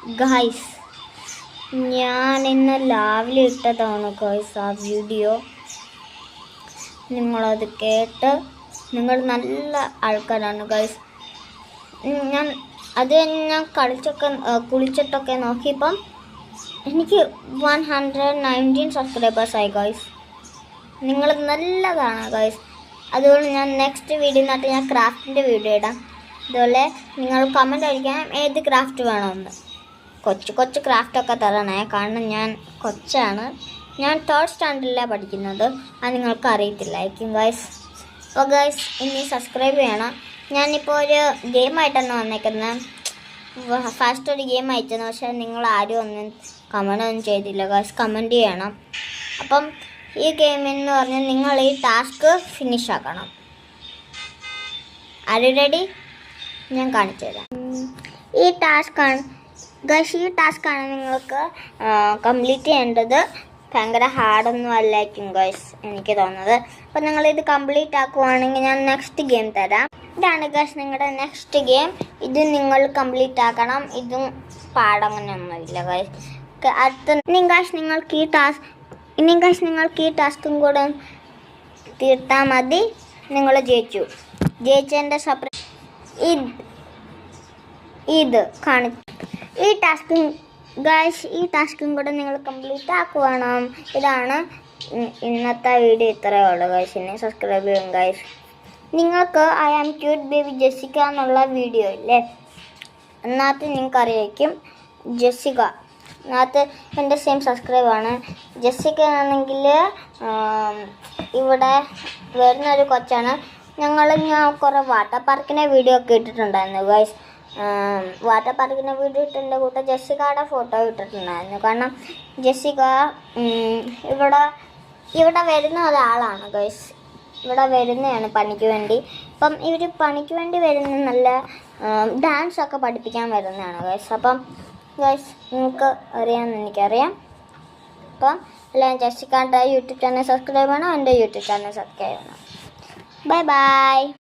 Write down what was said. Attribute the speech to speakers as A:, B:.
A: Guys ഞാൻ ഇന്ന് രാവിലെ ഇട്ടതാണ് ഗൈസ് ആ വീഡിയോ. നിങ്ങളത് കേട്ട് നിങ്ങൾ നല്ല ആൾക്കാരാണ് ഗൈസ്. ഞാൻ കുളിച്ചിട്ടൊക്കെ നോക്കിയപ്പം എനിക്ക് 119 സബ്സ്ക്രൈബേഴ്സായി ഗൈസ്. നിങ്ങൾ നല്ലതാണ് ഗൈസ്. അതുകൊണ്ട് ഞാൻ നെക്സ്റ്റ് വീഡിയോനകത്ത് ഞാൻ ക്രാഫ്റ്റിൻ്റെ വീഡിയോ ഇടാം. അതുപോലെ നിങ്ങൾ കമൻ്റ് അടിക്കണം ഏത് ക്രാഫ്റ്റ് വേണമെന്ന്. കൊച്ചു ക്രാഫ്റ്റൊക്കെ തരണേ, കാരണം ഞാൻ കൊച്ചാണ്. ഞാൻ 3rd സ്റ്റാൻഡേർഡിലാണ് പഠിക്കുന്നത്. അത് നിങ്ങൾക്ക് അറിയത്തില്ലായിരിക്കും ഗൈസ്. അപ്പോൾ ഗൈസ് ഇനി സബ്സ്ക്രൈബ് ചെയ്യണം. ഞാനിപ്പോൾ ഒരു ഗെയിമായിട്ടാണ് വന്നേക്കുന്നത്. ഫസ്റ്റ് ഒരു ഗെയിം അയച്ചെന്ന്, പക്ഷേ നിങ്ങൾ ആരും ഒന്നും കമൻ്റ് ഒന്നും ചെയ്തില്ല ഗൈസ്. കമൻറ്റ് ചെയ്യണം. അപ്പം ഈ ഗെയിമെന്ന് പറഞ്ഞാൽ നിങ്ങൾ ഈ ടാസ്ക് ഫിനിഷ് ആക്കണം. ആര് റെഡി? ഞാൻ കാണിച്ചു തരാം. ഈ ടാസ്ക്കാണ് നിങ്ങൾക്ക് കംപ്ലീറ്റ് ചെയ്യേണ്ടത്. ഭയങ്കര ഹാർഡൊന്നും അല്ലായിരിക്കും ഗൈസ് എനിക്ക് തോന്നുന്നത്. അപ്പം നിങ്ങളിത് കംപ്ലീറ്റ് ആക്കുവാണെങ്കിൽ ഞാൻ നെക്സ്റ്റ് ഗെയിം തരാം. ഇതാണ് ഗൈസ് നിങ്ങളുടെ നെക്സ്റ്റ് ഗെയിം. ഇത് നിങ്ങൾ കംപ്ലീറ്റ് ആക്കണം. ഇതും പാടങ്ങനെയൊന്നുമില്ല ഗൈസ്. അടുത്ത നിങ്ങൾക്ക് ഈ ടാസ്കും കൂടെ തീർത്താൽ മതി. നിങ്ങൾ ജയിച്ചതിൻ്റെ ഇത് കാണിച്ചു. ഈ ടാസ്കും കൂടെ നിങ്ങൾ കംപ്ലീറ്റ് ആക്കുവാണം. ഇതാണ് ഇന്നത്തെ വീഡിയോ. ഇത്രയേ ഉള്ളൂ ഗൈസ്. ഇനി സബ്സ്ക്രൈബ് ചെയ്യും ഗൈസ്. നിങ്ങൾക്ക് I am cute baby Jessica എന്നുള്ള വീഡിയോ ഇല്ലേ, അതിനകത്ത് നിങ്ങൾക്കറിയായിരിക്കും. ജെസ്സിക്ക അതിനകത്ത് എൻ്റെ സെയിം സബ്സ്ക്രൈബാണ്. ജെസ്സിക്ക ആണെങ്കിൽ ഇവിടെ വരുന്നൊരു കൊച്ചാണ്. ഞാൻ കുറേ വാട്ടർ പാർക്കിൻ്റെ വീഡിയോ ഒക്കെ ഇട്ടിട്ടുണ്ടായിരുന്നു ഗൈസ്. വാട്ടർ പാർക്കിൻ്റെ വീഡിയോ ഇട്ടതിൻ്റെ കൂട്ടം ജെസ്സിക്കയുടെ ഫോട്ടോ ഇട്ടിട്ടുണ്ടായിരുന്നു. കാരണം ജെസ്സിക്ക ഇവിടെ വരുന്ന ഒരാളാണ് ഗൈസ്. ഇവിടെ വരുന്നതാണ് പണിക്ക് വേണ്ടി. അപ്പം ഇവർ പണിക്ക് വേണ്ടി വരുന്ന നല്ല ഡാൻസൊക്കെ പഠിപ്പിക്കാൻ വരുന്നതാണ് ഗൈസ്. അപ്പം ഗൈസ് നിങ്ങൾക്ക് അറിയാമെന്ന് എനിക്കറിയാം. അപ്പം എല്ലാം ജെസ്സിക്കയുടെ യൂട്യൂബ് ചാനൽ സബ്സ്ക്രൈബ് ചെയ്യണം, എൻ്റെ യൂട്യൂബ് ചാനൽ സബ്സ്ക്രൈബ് ചെയ്യണം. Bye bye.